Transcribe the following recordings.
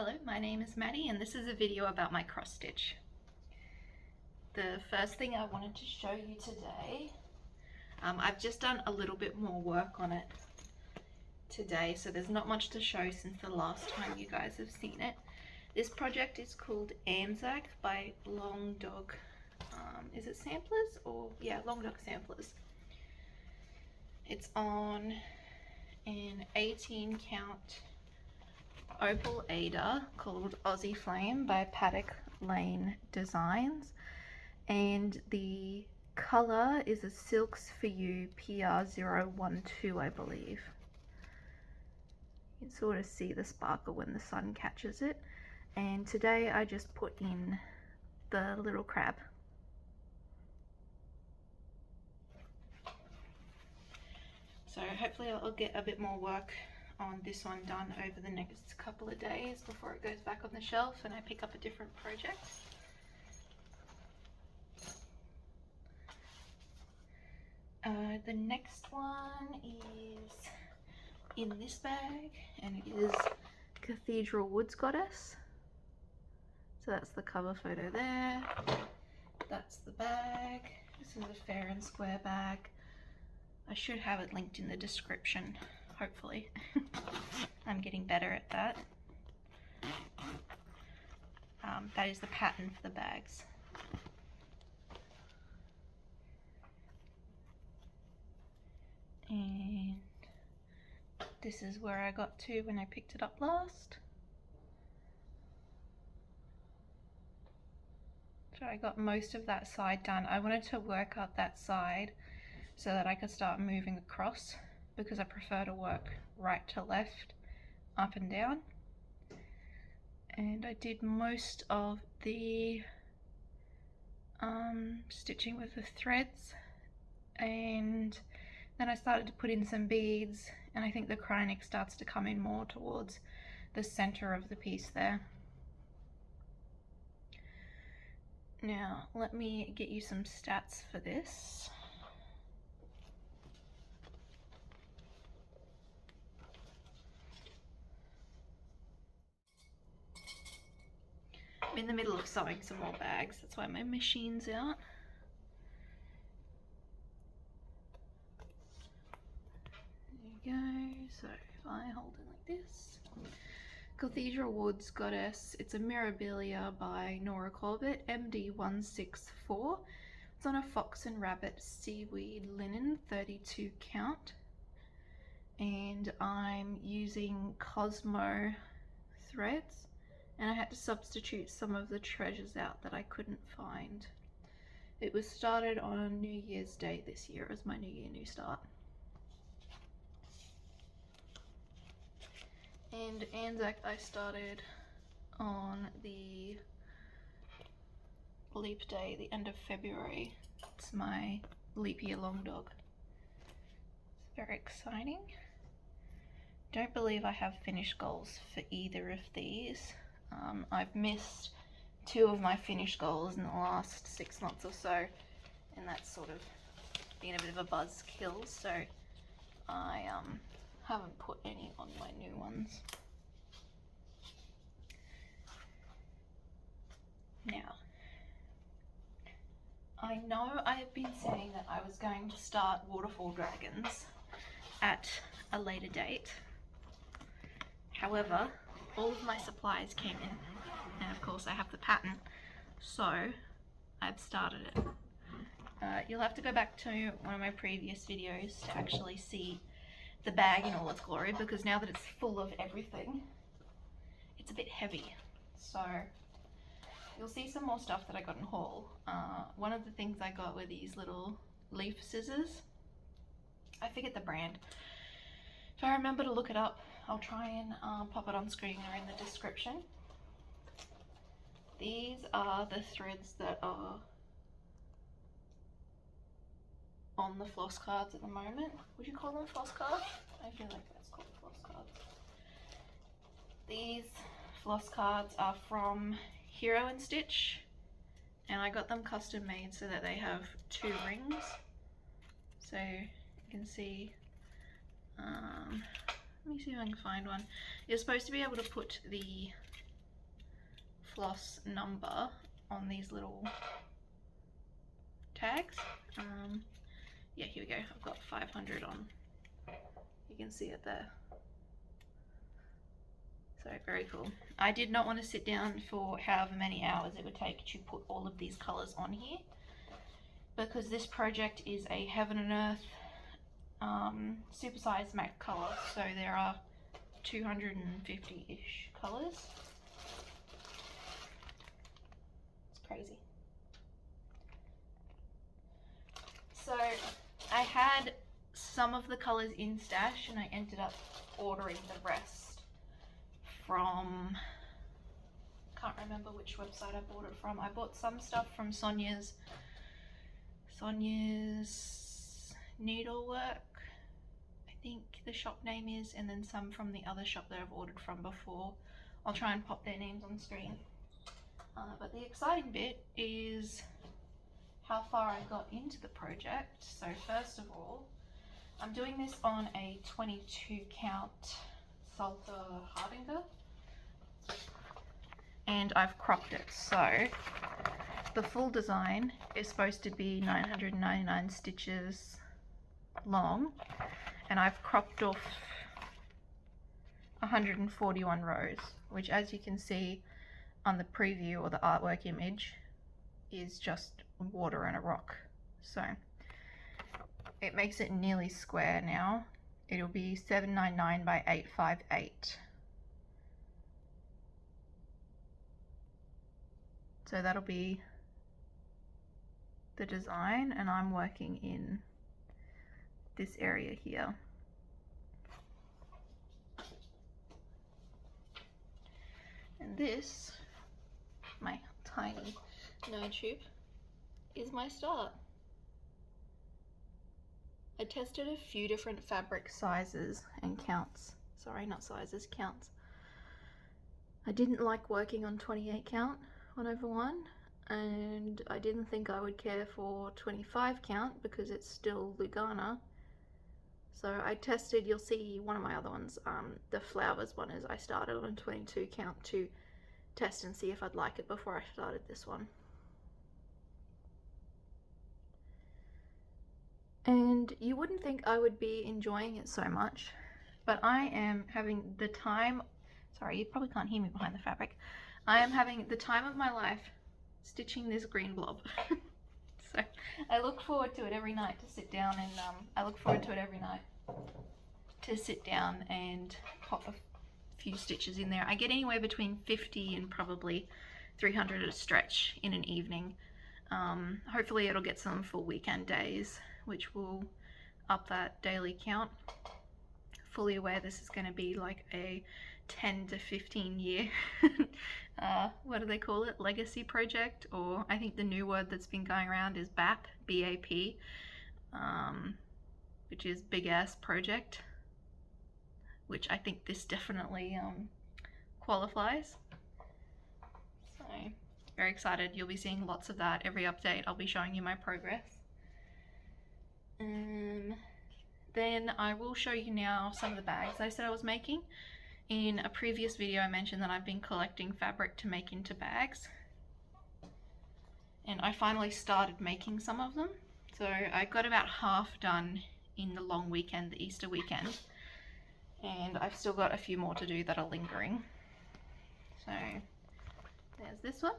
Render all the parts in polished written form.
Hello, my name is Maddie and this is a video about my cross stitch. The first thing I wanted to show you today, I've just done a little bit more work on it today, so there's not much to show since the last time you guys have seen it. This project is called Anzac by Long Dog, is it Samplers? Or yeah, Long Dog Samplers. It's on an 18 count opal Ada called Aussie Flame by Paddock Lane Designs, and the colour is a Silks for You PR012, I believe. You can sort of see the sparkle when the sun catches it, and today I just put in the little crab. So hopefully I'll get a bit more work on this one done over the next couple of days before it goes back on the shelf and I pick up a different project. The next one is in this bag, and it is Cathedral Woods Goddess. So that's the cover photo there. That's the bag. This is a fair and square bag. I should have it linked in the description, hopefully. I'm getting better at that. That is the pattern for the bags. And this is where I got to when I picked it up last. So I got most of that side done. I wanted to work up that side so that I could start moving across, because I prefer to work right to left, up and down. And I did most of the stitching with the threads, and then I started to put in some beads, and I think the cryonic starts to come in more towards the center of the piece there. Now let me get you some stats for this. I'm in the middle of sewing some more bags, that's why my machine's out. There you go. So if I hold it like this, Cathedral Woods Goddess, it's a Mirabilia by Nora Corbett, MD164. It's on a Fox and Rabbit seaweed linen 32 count, and I'm using Cosmo threads, and I had to substitute some of the treasures out that I couldn't find. It was started on New Year's Day this year as my New Year, New Start. And Anzac I started on the leap day, the end of February. It's my leap year long dog. It's very exciting. Don't believe I have finish goals for either of these. I've missed 2 of my finish goals in the last 6 months or so, and that's sort of been a bit of a buzzkill, so I haven't put any on my new ones. Now, I know I have been saying that I was going to start Waterfall Dragons at a later date. However, all of my supplies came in, and of course I have the pattern, so I've started it. You'll have to go back to one of my previous videos to actually see the bag in all its glory, because now that it's full of everything, it's a bit heavy. So you'll see some more stuff that I got in haul. One of the things I got were these little leaf scissors. I forget the brand. If I remember to look it up, I'll try and pop it on screen or in the description. These are the threads that are on the floss cards at the moment. Would you call them floss cards? I feel like that's called floss cards. These floss cards are from Hero and Stitch, and I got them custom made so that they have 2 rings. So you can see, let me see if I can find one. You're supposed to be able to put the floss number on these little tags. Yeah, here we go. I've got 500 on. You can see it there. So very cool. I did not want to sit down for however many hours it would take to put all of these colors on here, because this project is a heaven and earth supersized matte color, so there are 250-ish colors. It's crazy. So I had some of the colors in stash and I ended up ordering the rest from, can't remember which website I bought it from. I bought some stuff from Sonia's Needlework, I think the shop name is, and then some from the other shop that I've ordered from before. I'll try and pop their names on screen. But the exciting bit is how far I got into the project. So first of all, I'm doing this on a 22 count Salter Hardinger, and I've cropped it. So the full design is supposed to be 999 stitches long, and I've cropped off 141 rows, which, as you can see on the preview or the artwork image, is just water and a rock. So it makes it nearly square now. It'll be 799 by 858. So that'll be the design, and I'm working in this area here. And this, my tiny node tube, is my start. I tested a few different fabric sizes and counts. Sorry, not sizes, counts. I didn't like working on 28 count 1/1, and I didn't think I would care for 25 count because it's still Lugana. So I tested, you'll see one of my other ones, the flowers one, is I started on 22 count to test and see if I'd like it before I started this one. And you wouldn't think I would be enjoying it so much, but I am having the time, sorry, you probably can't hear me behind the fabric. I am having the time of my life stitching this green blob. So I look forward to it every night to sit down and, pop a few stitches in there. I get anywhere between 50 and probably 300 at a stretch in an evening. Hopefully it'll get some for weekend days, which will up that daily count. Fully aware this is going to be like a 10 to 15 year what do they call it, legacy project, or I think the new word that's been going around is BAP, B-A-P, which is big ass project, which I think this definitely qualifies. So very excited. You'll be seeing lots of that. Every update I'll be showing you my progress. Then I will show you now some of the bags I said I was making. In a previous video I mentioned that I've been collecting fabric to make into bags, and I finally started making some of them. So I got about half done in the long weekend, the Easter weekend, and I've still got a few more to do that are lingering. So there's this one,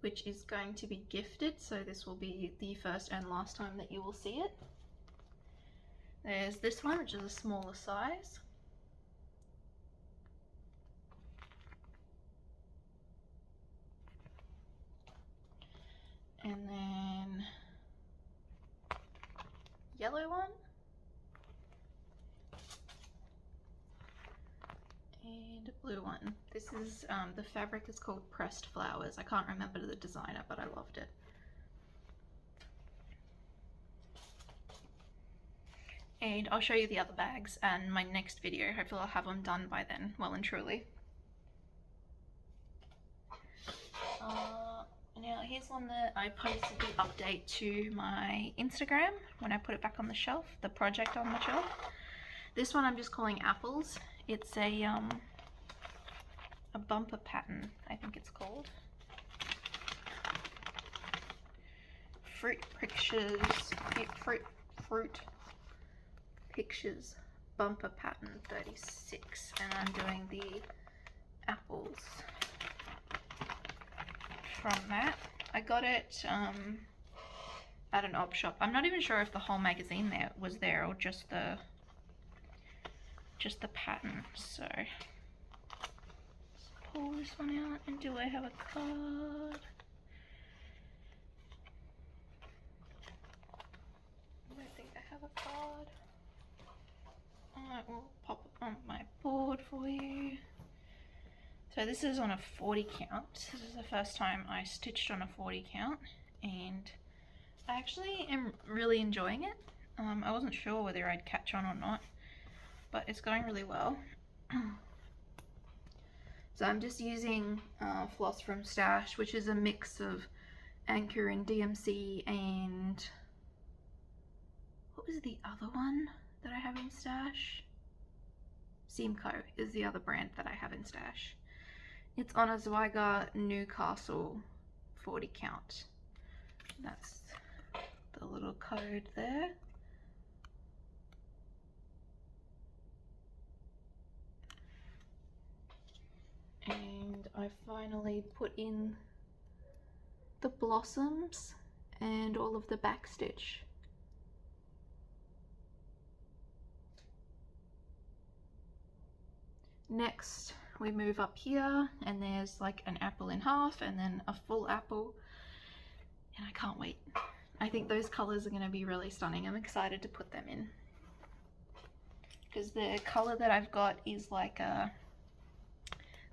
which is going to be gifted, so this will be the first and last time that you will see it. There's this one, which is a smaller size. And then yellow one. And a blue one. This is, the fabric is called Pressed Flowers. I can't remember the designer, but I loved it. And I'll show you the other bags in my next video. Hopefully I'll have them done by then, well and truly. Now here's one that I posted the update to my Instagram when I put it back on the shelf, the project on the shelf. This one I'm just calling Apples. It's a a bumper pattern, I think it's called. Fruit Pictures bumper pattern 36, and I'm doing the apples from that. I got it at an op shop. I'm not even sure if the whole magazine was there or just the pattern. So let's pull this one out, and do I have a card? I don't think I have a card. I will pop it on my board for you. So this is on a 40 count. This is the first time I stitched on a 40 count, and I actually am really enjoying it. I wasn't sure whether I'd catch on or not, but it's going really well. So I'm just using floss from Stash, which is a mix of Anchor and DMC, and what was the other one that I have in Stash? Seamco is the other brand that I have in Stash. It's on a Zweigart Newcastle 40 count. That's the little code there. And I finally put in the blossoms and all of the back stitch. Next we move up here, and there's like an apple in half and then a full apple, and I can't wait. I think those colors are going to be really stunning. I'm excited to put them in, because the color that I've got is like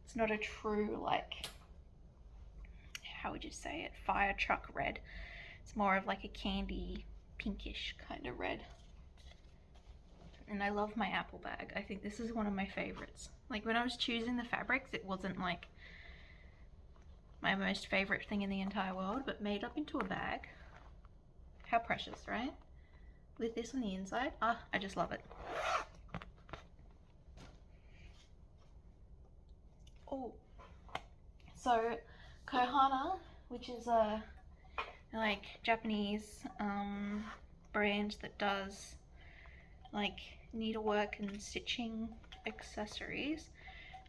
it's not a true, like, how would you say it, fire truck red. It's more of like a candy pinkish kind of red. And I love my apple bag. I think this is one of my favorites. Like, when I was choosing the fabrics, it wasn't like my most favorite thing in the entire world, but made up into a bag. How precious, right? With this on the inside. Ah, I just love it. Oh, so Kohana, which is a like Japanese brand that does like needlework and stitching accessories,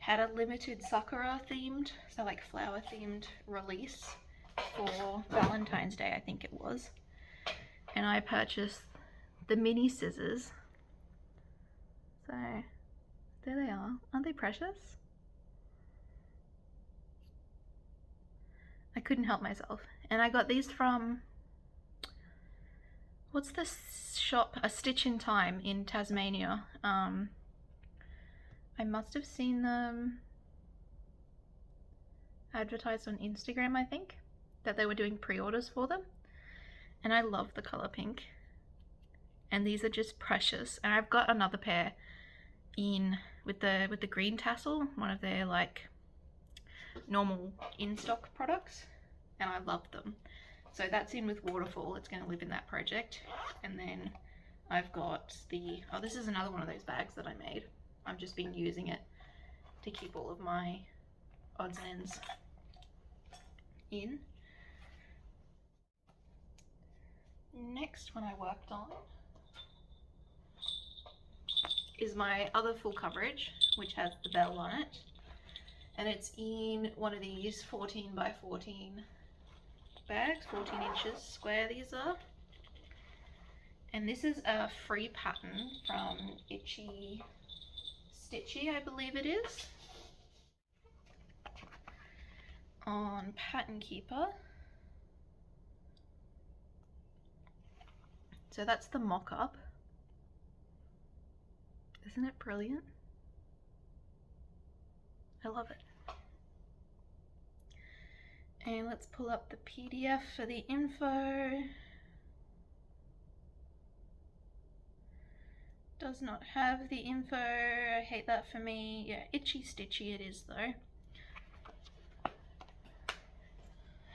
had a limited Sakura themed, so like flower themed release for Valentine's Day, I think it was, and I purchased the mini scissors. So there they are. Aren't they precious? I couldn't help myself. And I got these from, what's the shop? A Stitch in Time in Tasmania. I must have seen them advertised on Instagram, I think, that they were doing pre-orders for them. And I love the color pink. And these are just precious. And I've got another pair in with the green tassel, one of their like normal in-stock products, and I love them. So that's in with Waterfall. It's going to live in that project. And then I've got the, oh, this is another one of those bags that I made. I've just been using it to keep all of my odds and ends in. Next one I worked on is my other full coverage, which has the bell on it. And it's in one of these 14 by 14 bags, 14 inches square these are. And this is a free pattern from Itchy Stitchy, I believe it is, on Pattern Keeper. So that's the mock-up. Isn't it brilliant? I love it. And let's pull up the PDF for the info. Does not have the info. I hate that for me. Yeah, Itchy Stitchy it is though.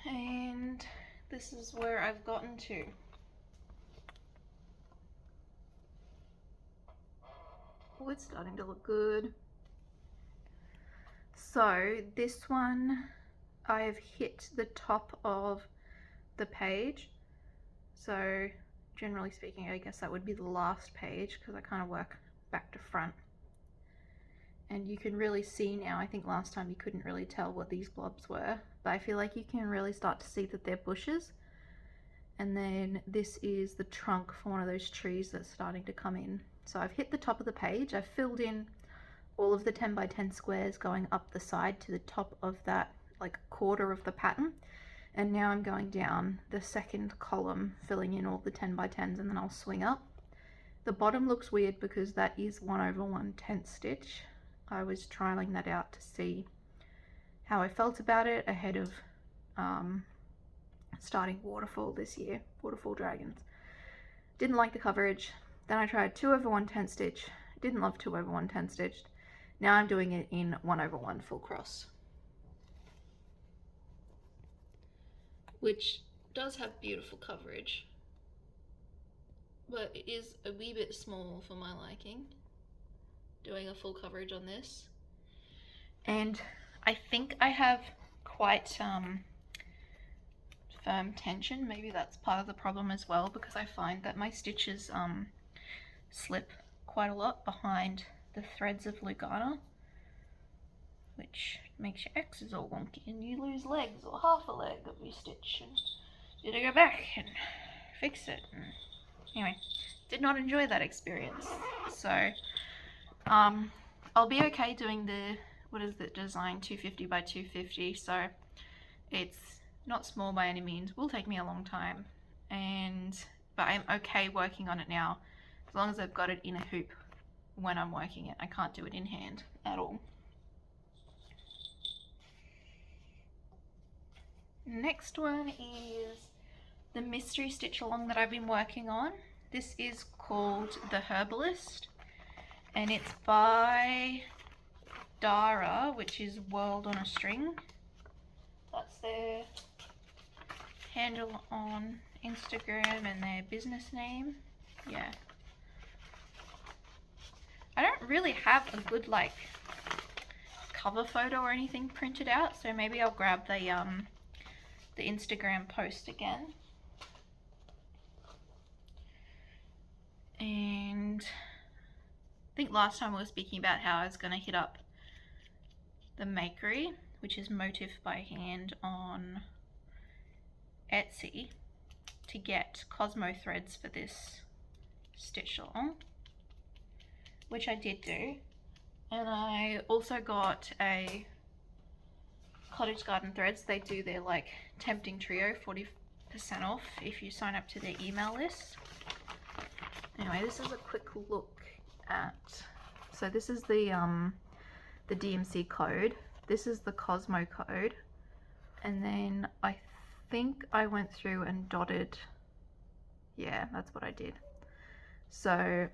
And this is where I've gotten to. Oh, it's starting to look good. So this one, I've hit the top of the page. So generally speaking, I guess that would be the last page because I kind of work back to front. And you can really see now, I think last time you couldn't really tell what these blobs were, but I feel like you can really start to see that they're bushes. And then this is the trunk for one of those trees that's starting to come in. So I've hit the top of the page, I've filled in all of the 10 by 10 squares going up the side to the top of that like quarter of the pattern. And now I'm going down the second column, filling in all the 10 by 10s, and then I'll swing up. The bottom looks weird because that is 1/1/10 stitch. I was trialing that out to see how I felt about it ahead of starting Waterfall this year, Waterfall Dragons. Didn't like the coverage. Then I tried 2/1/10 stitch. Didn't love 2/1/10 stitched. Now I'm doing it in 1/1 full cross, which does have beautiful coverage, but it is a wee bit small for my liking, doing a full coverage on this. And I think I have quite firm tension. Maybe that's part of the problem as well, because I find that my stitches slip quite a lot behind the threads of Lugana, which makes your X's all wonky and you lose legs or half a leg of your stitch, and you gotta go back and fix it. And anyway, did not enjoy that experience. So I'll be okay doing the, what is the design, 250 by 250, so it's not small by any means, will take me a long time, but I'm okay working on it now as long as I've got it in a hoop when I'm working it. I can't do it in hand at all. Next one is the mystery stitch along that I've been working on. This is called The Herbalist, and it's by Dara, which is World on a String. That's their handle on Instagram and their business name. Yeah. I don't really have a good like cover photo or anything printed out, so maybe I'll grab the Instagram post again. And I think last time I was speaking about how I was going to hit up the Makery, which is Motif by Hand on Etsy, to get Cosmo threads for this stitch along, which I did do. And I also got a Cottage Garden threads. They do their like tempting trio 40% off if you sign up to their email list. Anyway, this is a quick look at, so this is the DMC code, this is the Cosmo code, and then I think I went through and dotted, yeah, that's what I did. So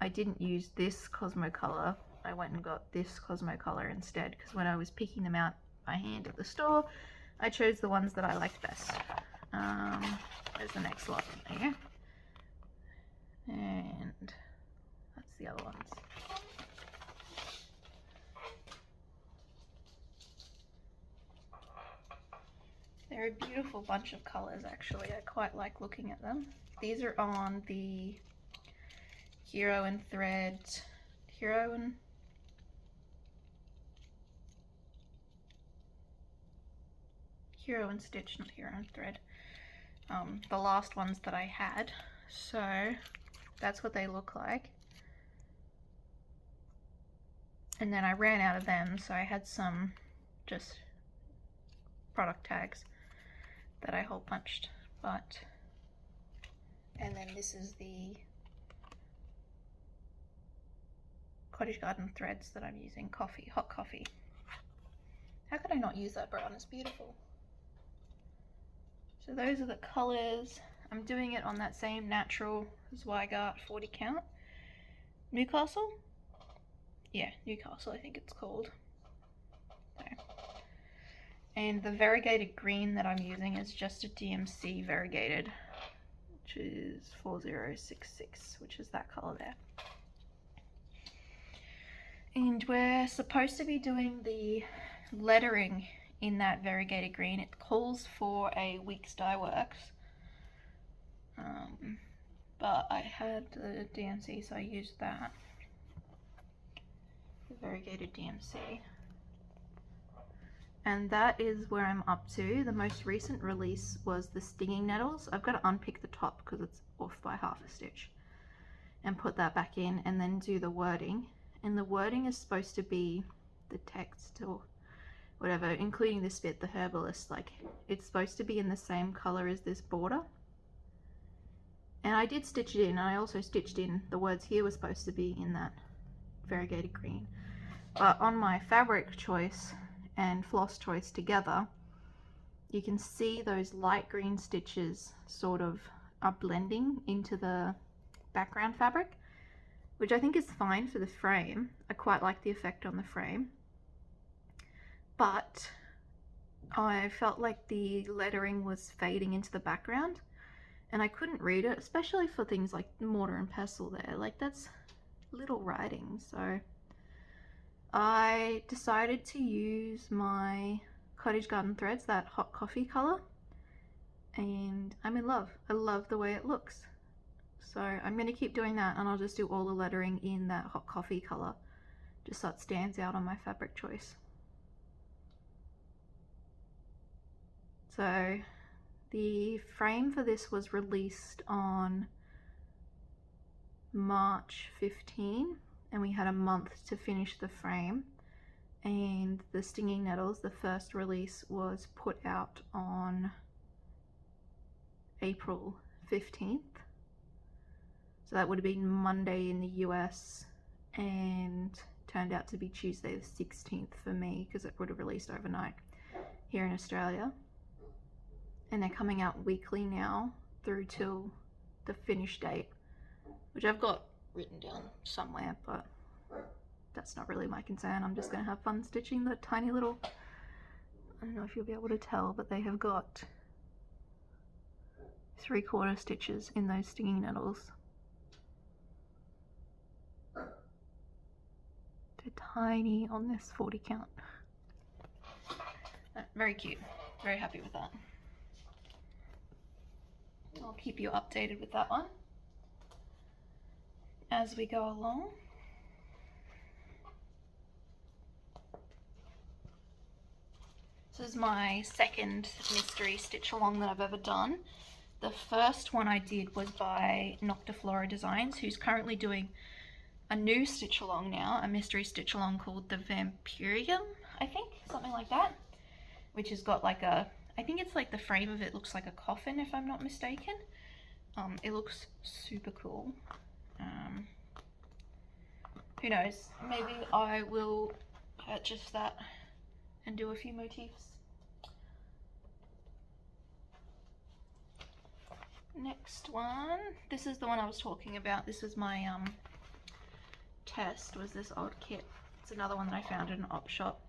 I didn't use this Cosmo color, I went and got this Cosmo color instead, because when I was picking them out by hand at the store, I chose the ones that I liked best. There's the next lot, there you go. And that's the other ones. They're a beautiful bunch of colors actually. I quite like looking at them. These are on the Hero and Stitch, not Hero and Thread. The last ones that I had. So that's what they look like. And then I ran out of them, so I had some just product tags that I hole punched. And then this is the Cottage Garden threads that I'm using, hot coffee. How could I not use that brown? It's beautiful. So those are the colors. I'm doing it on that same natural Zweigart 40 count. Newcastle? Yeah, Newcastle I think it's called. Okay. And the variegated green that I'm using is just a DMC variegated, which is 4066, which is that color there. And we're supposed to be doing the lettering in that variegated green. It calls for a Weeks Dye Works, but I had the DMC, so I used that, the variegated DMC. And that is where I'm up to. The most recent release was the Stinging Nettles. I've got to unpick the top because it's off by half a stitch, and put that back in, and then do the wording. And the wording is supposed to be the text or whatever, including this bit, the herbalist, like it's supposed to be in the same color as this border. And I did stitch it in. I also stitched in the words here were supposed to be in that variegated green. But on my fabric choice and floss choice together, you can see those light green stitches sort of are blending into the background fabric, which I think is fine for the frame. I quite like the effect on the frame, but I felt like the lettering was fading into the background and I couldn't read it, especially for things like mortar and pestle there. Like, that's little writing. So I decided to use my Cottage Garden Threads, that hot coffee color, and I'm in love. I love the way it looks. So I'm going to keep doing that, and I'll just do all the lettering in that hot coffee color, just so it stands out on my fabric choice. So the frame for this was released on March 15, and we had a month to finish the frame. And the Stinging Nettles, the first release, was put out on April 15th. So that would have been Monday in the US, and turned out to be Tuesday the 16th for me, because it would have released overnight here in Australia. And they're coming out weekly now through till the finish date, which I've got written down somewhere, but that's not really my concern. I'm just going to have fun stitching the tiny little, I don't know if you'll be able to tell, but they have got 3/4 stitches in those Stinging Nettles. They're tiny on this 40 count. Very cute. Very happy with that. I'll keep you updated with that one as we go along. This is my second mystery stitch along that I've ever done. The first one I did was by Noctiflora Designs, who's currently doing a new stitch along now, a mystery stitch along called the Vampirium, I think, something like that, which has got like a, I think it's like the frame of it looks like a coffin, if I'm not mistaken. It looks super cool. Who knows, maybe I will purchase that and do a few motifs. Next one, this is the one I was talking about. This was my test, was this odd kit. It's another one that I found in an op shop.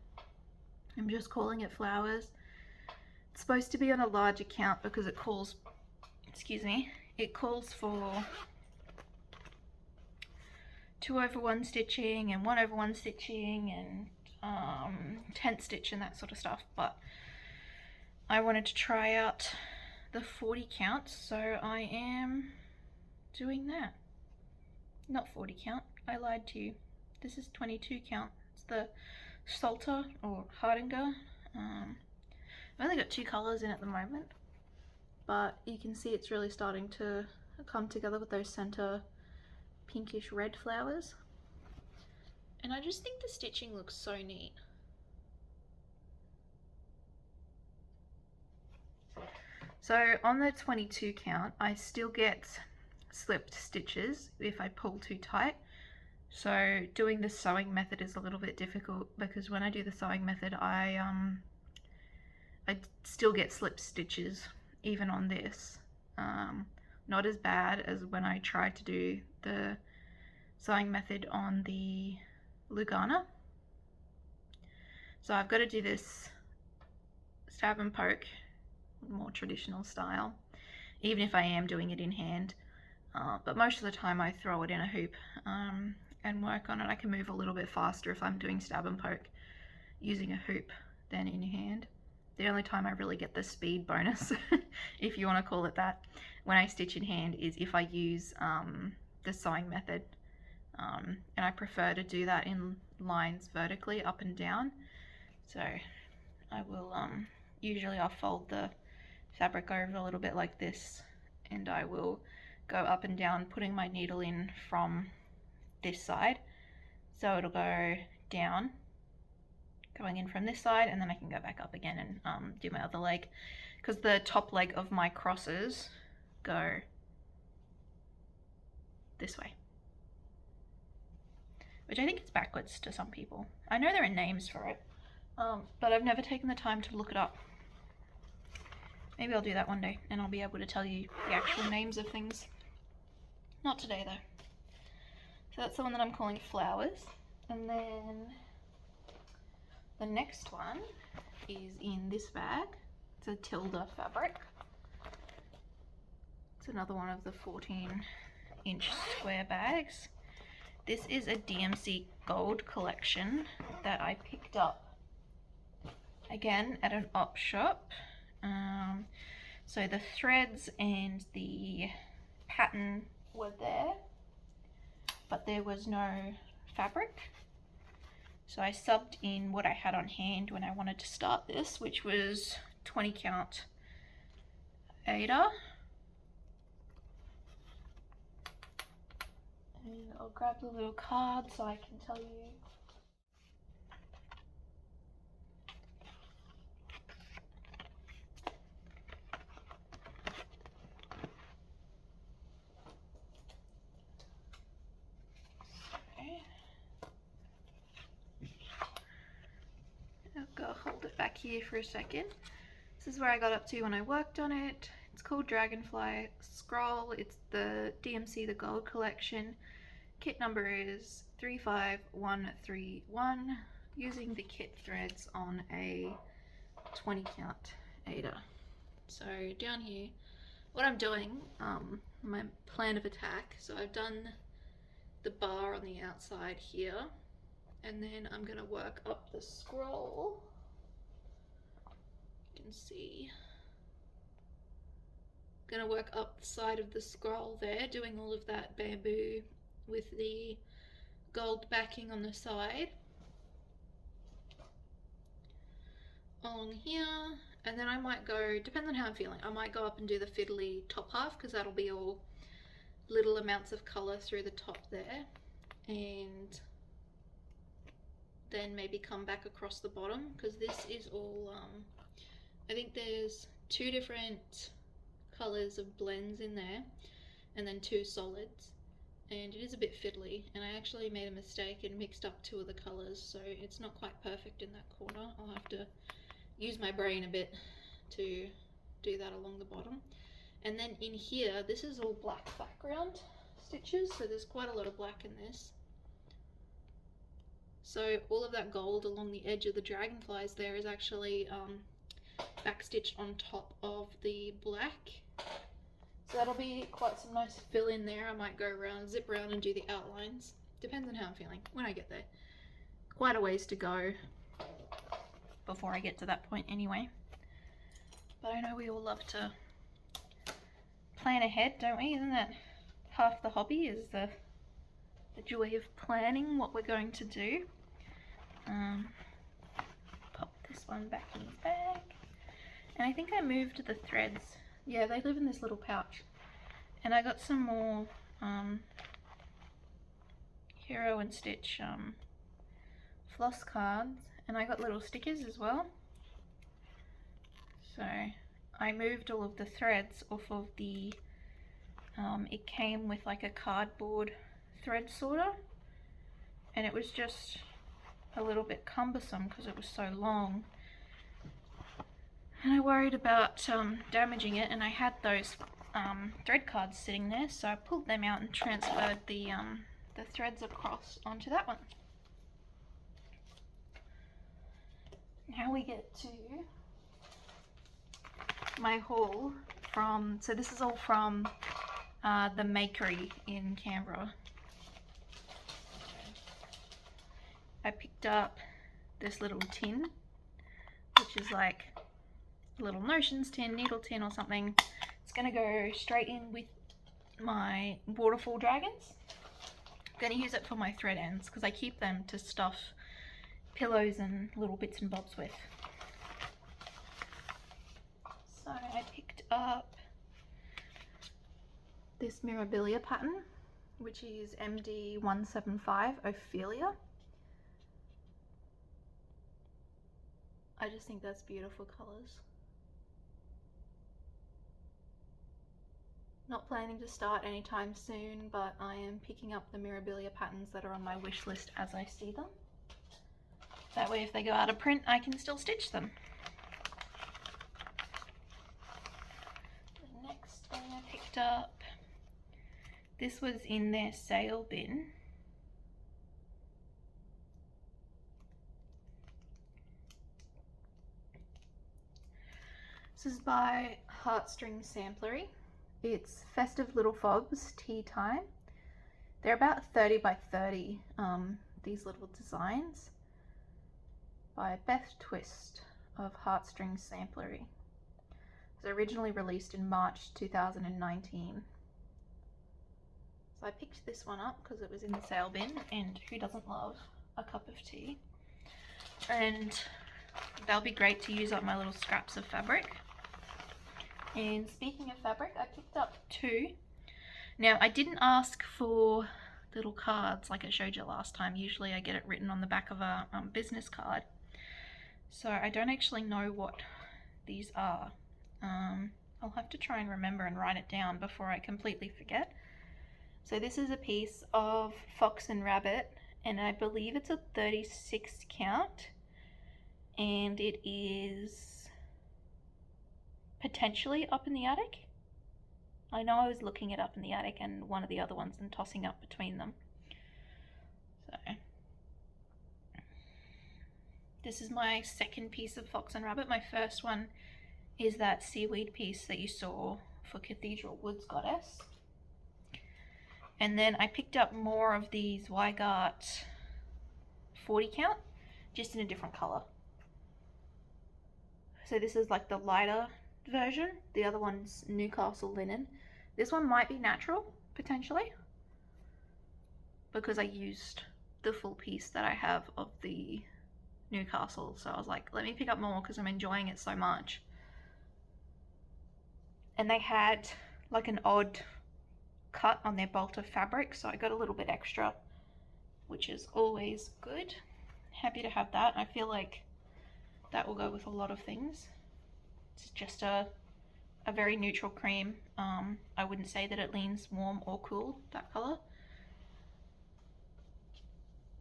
I'm just calling it Flowers. It's supposed to be on a large account because it calls, excuse me, it calls for 2/1 stitching and 1/1 stitching and tent stitch and that sort of stuff, but I wanted to try out the 40 count, so I am doing that. Not 40 count, I lied to you. This is 22 count. It's the Salter or Hardinger. I've only got 2 colors in at the moment, but you can see it's really starting to come together with those center pinkish red flowers. And I just think the stitching looks so neat. So on the 22 count, I still get slipped stitches if I pull too tight. So doing the sewing method is a little bit difficult, because when I do the sewing method, I still get slipped stitches even on this. Not as bad as when I tried to do the sewing method on the Lugana. So I've got to do this stab and poke, more traditional style, even if I am doing it in hand. But most of the time I throw it in a hoop and work on it. I can move a little bit faster if I'm doing stab and poke using a hoop than in hand. The only time I really get the speed bonus, if you want to call it that, when I stitch in hand is if I use the sewing method. And I prefer to do that in lines vertically up and down. So I will, usually I'll fold the fabric over a little bit like this, and I will go up and down, putting my needle in from this side. So it'll go down, going in from this side, and then I can go back up again and do my other leg, because the top leg of my crosses go this way, which I think is backwards to some people. I know there are names for it, but I've never taken the time to look it up. Maybe I'll do that one day and I'll be able to tell you the actual names of things. Not today though. So that's the one that I'm calling Flowers. And then the next one is in this bag. It's a Tilda fabric. It's another one of the 14-inch square bags. This is a DMC Gold collection that I picked up again at an op shop. So the threads and the pattern were there, but there was no fabric. So I subbed in what I had on hand when I wanted to start this, which was 20 count Aida. And I'll grab the little card so I can tell you. I'll go hold it back here for a second. This is where I got up to when I worked on it. It's called Dragonfly Scroll. It's the DMC The Gold collection. Kit number is 35131, using the kit threads on a 20 count Aida. So down here, what I'm doing, my plan of attack, so I've done the bar on the outside here, and then I'm going to work up the scroll. You can see. I'm going to work up the side of the scroll there, doing all of that bamboo with the gold backing on the side. Along here, and then I might go, depends on how I'm feeling, I might go up and do the fiddly top half, because that'll be all little amounts of colour through the top there, and then maybe come back across the bottom, because this is all, I think there's 2 different colours of blends in there, and then 2 solids, and it is a bit fiddly, and I actually made a mistake and mixed up 2 of the colours, so it's not quite perfect in that corner. I'll have to use my brain a bit to do that along the bottom. And then in here, this is all black background stitches, so there's quite a lot of black in this. So all of that gold along the edge of the dragonflies there is actually backstitched on top of the black. So that'll be quite some nice fill in there. I might go around, zip around and do the outlines. Depends on how I'm feeling when I get there. Quite a ways to go before I get to that point anyway. But I know we all love to plan ahead, don't we? Isn't that half the hobby, is the joy of planning what we're going to do. Pop this one back in his bag. And I think I moved the threads. Yeah, they live in this little pouch. And I got some more Hero and Stitch floss cards, and I got little stickers as well. So I moved all of the threads off of the, it came with like a cardboard thread sorter, and it was just a little bit cumbersome because it was so long, and I worried about damaging it, and I had those thread cards sitting there, so I pulled them out and transferred the threads across onto that one. Now we get to my haul from, so this is all from the Makery in Canberra. I picked up this little tin which is like a little notions tin, needle tin or something. It's going to go straight in with my waterfall dragons. I'm going to use it for my thread ends because I keep them to stuff pillows and little bits and bobs with. So I picked up this Mirabilia pattern, which is MD175 Ophelia. I just think that's beautiful colours. Not planning to start anytime soon, but I am picking up the Mirabilia patterns that are on my wish list as I see them. That way if they go out of print, I can still stitch them. The next thing I picked up, this was in their sale bin. This is by Heartstring Samplery. It's Festive Little Fobs Tea Time. They're about 30 by 30, these little designs, by Beth Twist of Heartstring Samplery. It was originally released in March 2019. So I picked this one up because it was in the sale bin, and who doesn't love a cup of tea? And they'll be great to use up my little scraps of fabric. And speaking of fabric, I picked up two. Now, I didn't ask for little cards like I showed you last time. Usually I get it written on the back of a business card. So I don't actually know what these are. I'll have to try and remember and write it down before I completely forget. So this is a piece of Fox and Rabbit, and I believe it's a 36 count, and it is potentially up in the attic. I know I was looking it up in the attic and one of the other ones and tossing up between them. So this is my second piece of Fox and Rabbit. My first one is that seaweed piece that you saw for Cathedral Woods Goddess. And then I picked up more of these Weigart 40 count, just in a different colour. So this is like the lighter version. The other one's Newcastle linen. This one might be natural, potentially, because I used the full piece that I have of the Newcastle. So I was like, let me pick up more because I'm enjoying it so much. And they had like an odd cut on their bolt of fabric, so I got a little bit extra, which is always good. Happy to have that. I feel like that will go with a lot of things. It's just a very neutral cream. I wouldn't say that it leans warm or cool, that colour.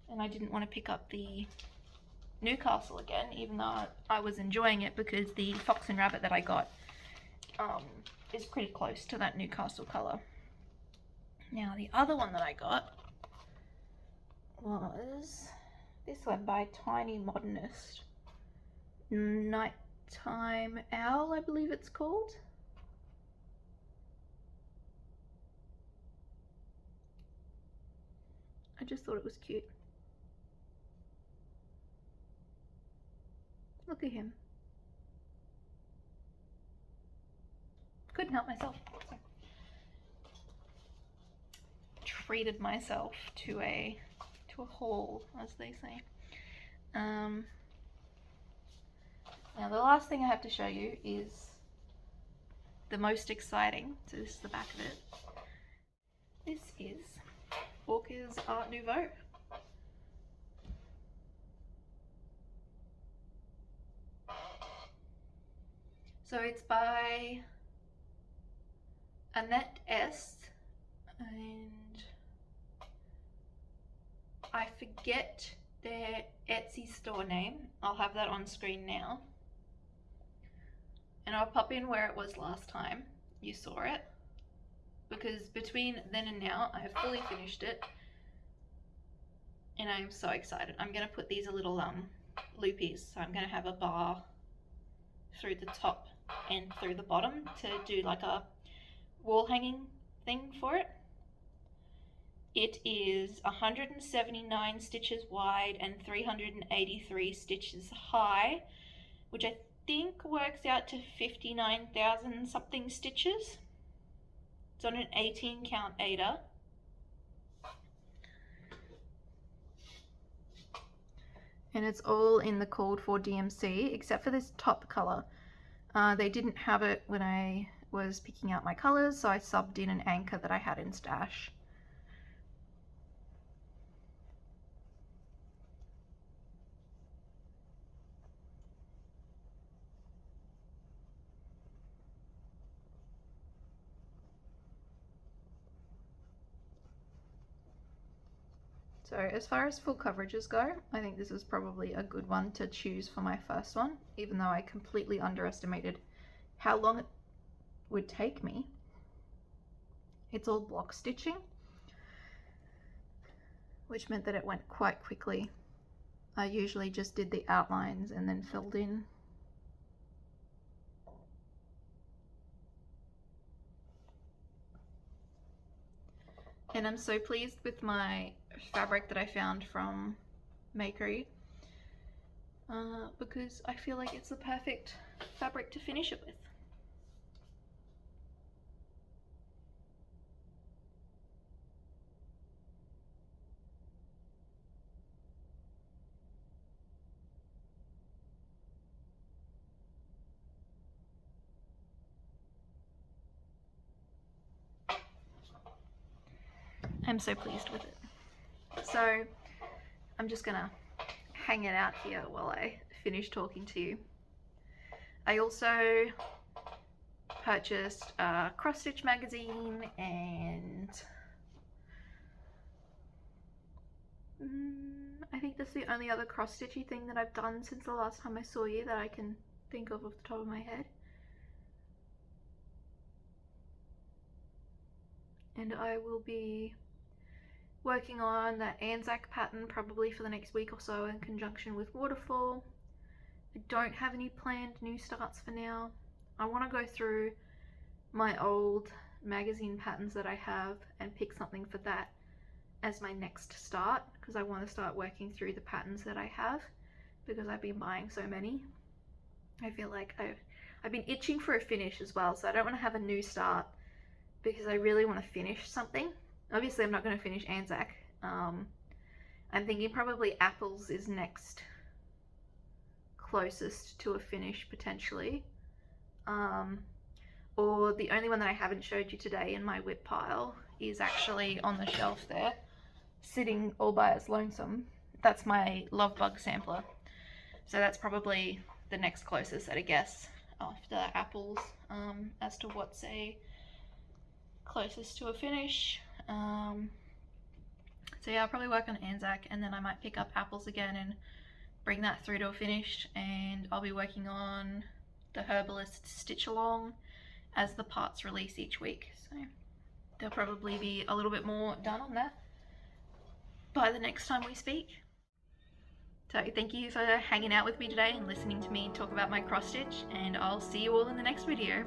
And I didn't want to pick up the Newcastle again, even though I was enjoying it, because the Fox and Rabbit that I got is pretty close to that Newcastle colour. Now the other one that I got was this one by Tiny Modernist. Nighttime Owl, I believe it's called. I just thought it was cute. Look at him. Couldn't help myself. So, treated myself to a haul, as they say. Now the last thing I have to show you is the most exciting. So this is the back of it. This is Orca's Art Nouveau. So it's by Annette S. And I forget their Etsy store name. I'll have that on screen now. And I'll pop in where it was last time you saw it, because between then and now I have fully finished it and I am so excited. I'm going to put these little loopies, so I'm going to have a bar through the top and through the bottom to do like a wall hanging thing for it. It is 179 stitches wide and 383 stitches high, which I think works out to 59,000 something stitches. It's on an 18 count Aida. And it's all in the called for DMC, except for this top color. They didn't have it when I was picking out my colors, so I subbed in an anchor that I had in stash. So as far as full coverages go, I think this is probably a good one to choose for my first one, even though I completely underestimated how long it would take me. It's all block stitching, which meant that it went quite quickly. I usually just did the outlines and then filled in. And I'm so pleased with my fabric that I found from Makery, because I feel like it's the perfect fabric to finish it with. I'm so pleased with it. So I'm just gonna hang it out here while I finish talking to you. I also purchased a cross stitch magazine, and I think that's the only other cross stitchy thing that I've done since the last time I saw you that I can think of off the top of my head. And I will be working on that Anzac pattern probably for the next week or so in conjunction with Waterfall. I don't have any planned new starts for now. I want to go through my old magazine patterns that I have and pick something for that as my next start, because I want to start working through the patterns that I have, because I've been buying so many. I feel like I've been itching for a finish as well, so I don't want to have a new start because I really want to finish something. Obviously I'm not going to finish Anzac. I'm thinking probably Apples is next closest to a finish potentially. Or the only one that I haven't showed you today in my whip pile is actually on the shelf there, sitting all by its lonesome. That's my Love Bug sampler. So that's probably the next closest at a guess after Apples, as to what's a closest to a finish. So yeah, I'll probably work on Anzac, and then I might pick up Apples again and bring that through to a finish, and I'll be working on the Herbalist Stitch Along as the parts release each week. So there'll probably be a little bit more done on that by the next time we speak. So thank you for hanging out with me today and listening to me talk about my cross stitch, and I'll see you all in the next video.